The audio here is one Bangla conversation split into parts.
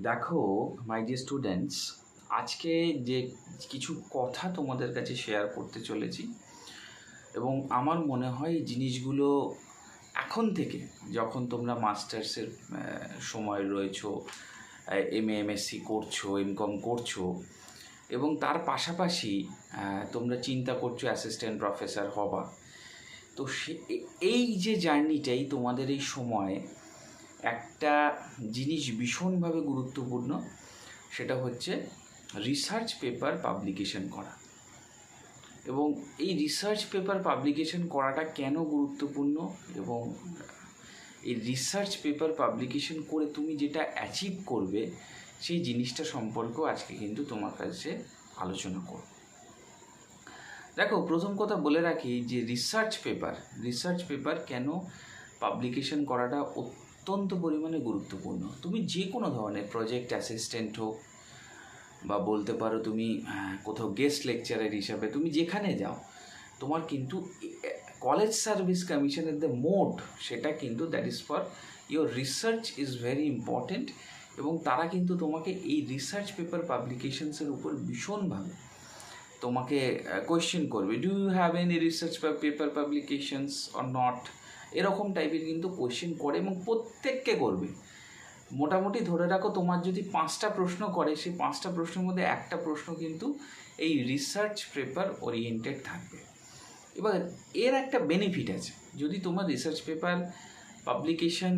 দেখো মাই ডিয়ার স্টুডেন্টস, আজকে যে কিছু কথা তোমাদের কাছে শেয়ার করতে চলেছি এবং আমার মনে হয় এই জিনিসগুলো এখন থেকে যখন তোমরা মাস্টার্সের সময় রয়েছো, এমএসসি করছো, এমকম করছো এবং তার পাশাপাশি তোমরা চিন্তা করছো অ্যাসিস্ট্যান্ট প্রফেসর হবা, তো এই যে জার্নিটাই তোমাদের এই সময় একটা জিনিস ভীষণভাবে গুরুত্বপূর্ণ, সেটা হচ্ছে রিসার্চ পেপার পাবলিকেশন করা। এবং এই রিসার্চ পেপার পাবলিকেশন করাটা কেন গুরুত্বপূর্ণ এবং এই রিসার্চ পেপার পাবলিকেশন করে তুমি যেটা অ্যাচিভ করবে সেই জিনিসটা সম্পর্কেও আজকে কিন্তু তোমার কাছে আলোচনা করব। দেখো, প্রথম কথা বলে রাখি যে রিসার্চ পেপার কেন পাবলিকেশন করাটা অত্যন্ত পরিমাণে গুরুত্বপূর্ণ। তুমি যে কোনো ধরনের প্রজেক্ট অ্যাসিস্ট্যান্ট হোক বা বলতে পারো তুমি কোথাও গেস্ট লেকচারার হিসাবে তুমি যেখানে যাও, তোমার কিন্তু কলেজ সার্ভিস কমিশনের দ্য মোড সেটা কিন্তু that is for your research is very important. এবং তারা কিন্তু তোমাকে এই রিসার্চ পেপার পাবলিকেশনসের উপর ভীষণভাবে তোমাকে কোয়েশ্চেন করবে, do you have any research paper publications or not, এরকম টাইপের কিন্তু কোয়েশ্চেন করে এবং প্রত্যেককে করবে। মোটামুটি ধরে রাখো, তোমার যদি 5টা প্রশ্ন করে, সেই 5টা প্রশ্নের মধ্যে একটা প্রশ্ন কিন্তু এই রিসার্চ পেপার ওরিয়েন্টেড থাকবে। এবার এর একটা বেনিফিট আছে, যদি তোমার রিসার্চ পেপার পাবলিকেশন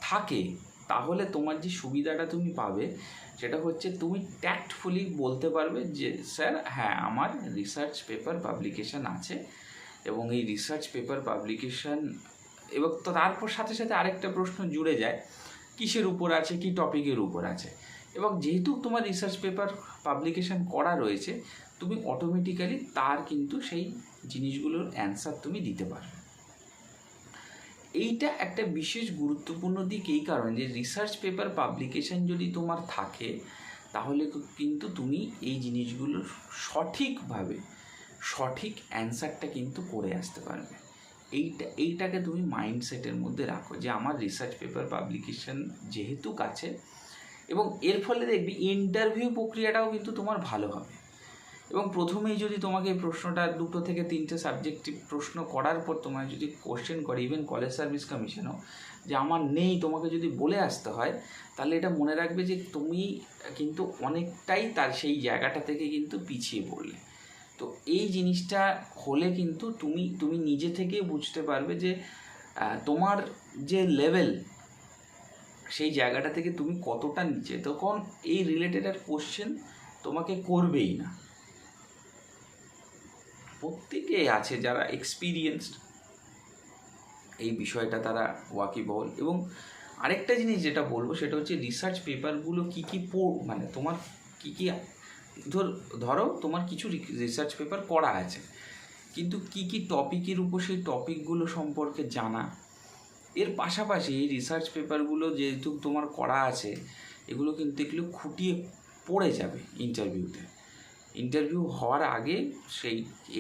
থাকে তাহলে তোমার যে সুবিধাটা তুমি পাবে সেটা হচ্ছে তুমি ট্যাক্টফুলি বলতে পারবে যে স্যার হ্যাঁ আমার রিসার্চ পেপার পাবলিকেশন আছে এবং এই রিসার্চ পেপার পাবলিকেশন, এবং তো তারপর সাথে সাথে আরেকটা প্রশ্ন জুড়ে যায়, কিসের উপর আছে, কি টপিকের উপর আছে। এবং যেহেতু তোমার রিসার্চ পেপার পাবলিকেশন করা রয়েছে, তুমি অটোমেটিক্যালি তার কিন্তু সেই জিনিসগুলোর অ্যান্সার তুমি দিতে পারবে। এইটা একটা বিশেষ গুরুত্বপূর্ণ দিক এই কারণে যে রিসার্চ পেপার পাবলিকেশন যদি তোমার থাকে তাহলে কিন্তু তুমি এই জিনিসগুলো সঠিকভাবে সঠিক অ্যান্সারটা কিন্তু করে আসতে পারবে। এইটাকে তুমি মাইন্ডসেটের মধ্যে রাখো যে আমার রিসার্চ পেপার পাবলিকেশন যেহেতু কাছে, এবং এর ফলে দেখবি ইন্টারভিউ প্রক্রিয়াটাও কিন্তু তোমার ভালো হবে। এবং প্রথমেই যদি তোমাকে এই প্রশ্নটা 2 থেকে 3টে সাবজেক্টিভ প্রশ্ন করার পর তোমায় যদি কোশ্চেন করে, ইভেন কলেজ সার্ভিস কমিশনও, যে আমার নেই, তোমাকে যদি বলে আসতে হয়, তাহলে এটা মনে রাখবে যে তুমি কিন্তু অনেকটাই তার সেই জায়গাটা থেকে কিন্তু পিছিয়ে পড়লে। তো এই জিনিসটা হলে কিন্তু তুমি নিজে থেকে বুঝতে পারবে যে তোমার যে লেভেল সেই জায়গাটা থেকে তুমি কতটা নিচে, তখন এই রিলেটেড আর কোশ্চেন তোমাকে করবেই না। প্রত্যেকে আছে যারা এক্সপিরিয়েন্সড এই বিষয়টা তারা ওয়াকিবহল। এবং আরেকটা জিনিস যেটা বলবো সেটা হচ্ছে রিসার্চ পেপারগুলো কী কী মানে তোমার কী কী ধরো তোমার কিছু রিসার্চ পেপার করা আছে, কিন্তু কী কী টপিকের উপর সেই টপিকগুলো সম্পর্কে জানা। এর পাশাপাশি এই রিসার্চ পেপারগুলো যেহেতু তোমার করা আছে, এগুলো কিন্তু এগুলো খুঁটিয়ে পড়ে যাবে ইন্টারভিউ হওয়ার আগে,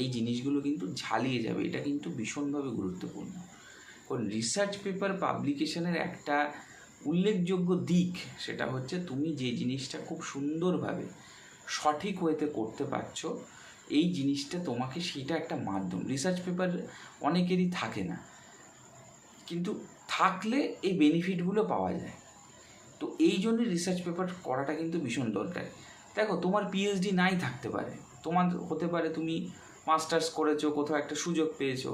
এই জিনিসগুলো কিন্তু ঝালিয়ে যাবে। এটা কিন্তু ভীষণভাবে গুরুত্বপূর্ণ, কারণ রিসার্চ পেপার পাবলিকেশনের একটা উল্লেখযোগ্য দিক সেটা হচ্ছে তুমি যে জিনিসটা খুব সুন্দরভাবে সঠিক ওয়েতে করতে পারছো, এই জিনিসটা তোমাকে সেটা একটা মাধ্যম। রিসার্চ পেপার অনেকেরই থাকে না, কিন্তু থাকলে এই বেনিফিটগুলো পাওয়া যায়। তো এই জন্যই রিসার্চ পেপার করাটা কিন্তু ভীষণ দরকার। দেখো, তোমার পিএইচডি নাই থাকতে পারে, তোমার হতে পারে তুমি মাস্টার্স করেছো, কোথাও একটা সুযোগ পেয়েছো,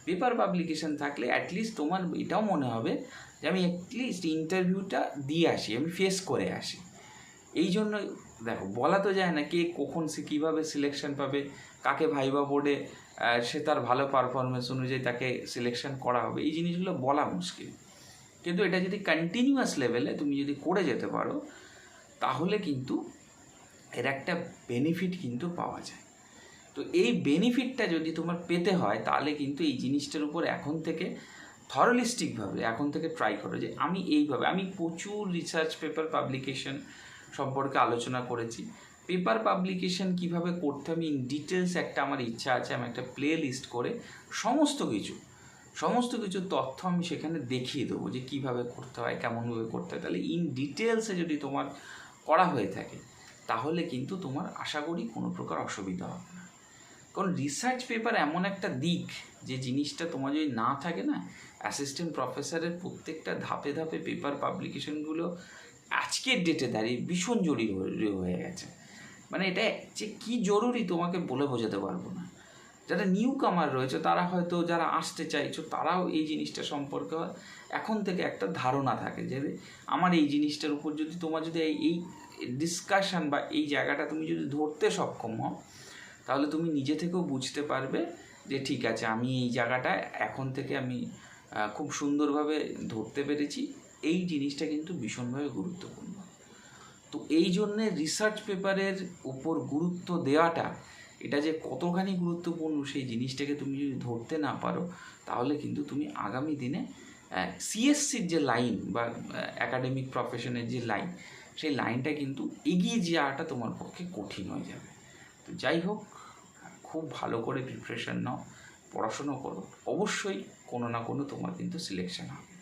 পেপার পাবলিকেশন থাকলে অ্যাটলিস্ট তোমার এটাও মনে হবে যে আমি অ্যাটলিস্ট ইন্টারভিউটা দিয়ে আসি, আমি ফেস করে আসি। এই জন্য দেখো, বলা তো যায় না কে কখন সে কীভাবে সিলেকশন পাবে, কাকে ভাইবা বোর্ডে সে তার ভালো পারফরমেন্স অনুযায়ী তাকে সিলেকশন করা হবে, এই জিনিসগুলো বলা মুশকিল। কিন্তু এটা যদি কন্টিনিউয়াস লেভেলে তুমি যদি করে যেতে পারো তাহলে কিন্তু এর একটা বেনিফিট কিন্তু পাওয়া যায়। তো এই বেনিফিটটা যদি তোমার পেতে হয় তাহলে কিন্তু এই জিনিসটার উপর এখন থেকে থরলিস্টিকভাবে এখন থেকে ট্রাই করো যে আমি প্রচুর রিসার্চ পেপার পাবলিকেশন সম্পর্কে আলোচনা করেছি। পেপার পাবলিকেশন কিভাবে করতে আমি ইন ডিটেলস একটা আমার ইচ্ছা আছে, আমি একটা প্লে লিস্ট করে সমস্ত কিছু তথ্য আমি সেখানে দেখিয়ে দেবো যে কীভাবে করতে হয়, কেমনভাবে করতে হয়। তাহলে ইন ডিটেলসে যদি তোমার করা হয়ে থাকে, তাহলে কিন্তু তোমার আশা করি কোনো প্রকার অসুবিধা হবে না। কারণ রিসার্চ পেপার এমন একটা দিক, যে জিনিসটা তোমার যদি না থাকে না, অ্যাসিস্ট্যান্ট প্রফেসরের প্রত্যেকটা ধাপে ধাপে পেপার পাবলিকেশনগুলো আজকের ডেটে দাঁড়িয়ে ভীষণ জরুরি হয়ে গেছে। মানে এটা যে কী জরুরি তোমাকে বলে বোঝাতে পারবো না। যারা নিউ কামার রয়েছে, তারা হয়তো, যারা আসতে চাইছো, তারাও এই জিনিসটা সম্পর্কে এখন থেকে একটা ধারণা থাকে যে আমার এই জিনিসটার উপর যদি তোমার যদি এই ডিসকাশন বা এই জায়গাটা তুমি যদি ধরতে সক্ষম হও, তাহলে তুমি নিজে থেকেও বুঝতে পারবে যে ঠিক আছে, আমি এই জায়গাটা এখন থেকে আমি খুব সুন্দরভাবে ধরতে পেরেছি। এই জিনিসটা কিন্তু ভীষণভাবে গুরুত্বপূর্ণ। তো এই জন্যে রিসার্চ পেপারের উপর গুরুত্ব দেওয়াটা, এটা যে কতখানি গুরুত্বপূর্ণ সেই জিনিসটাকে তুমি যদি ধরতে না পারো, তাহলে কিন্তু তুমি আগামী দিনে সিএসসির যে লাইন বা অ্যাকাডেমিক প্রফেশনের যে লাইন, সেই লাইনটা কিন্তু এগিয়ে যাওয়াটা তোমার পক্ষে কঠিন হয়ে যাবে। তো যাই হোক, খুব ভালো করে প্রিপারেশন নাও, পড়াশুনো করো, অবশ্যই কোনো না কোনো তোমার কিন্তু সিলেকশন হবে।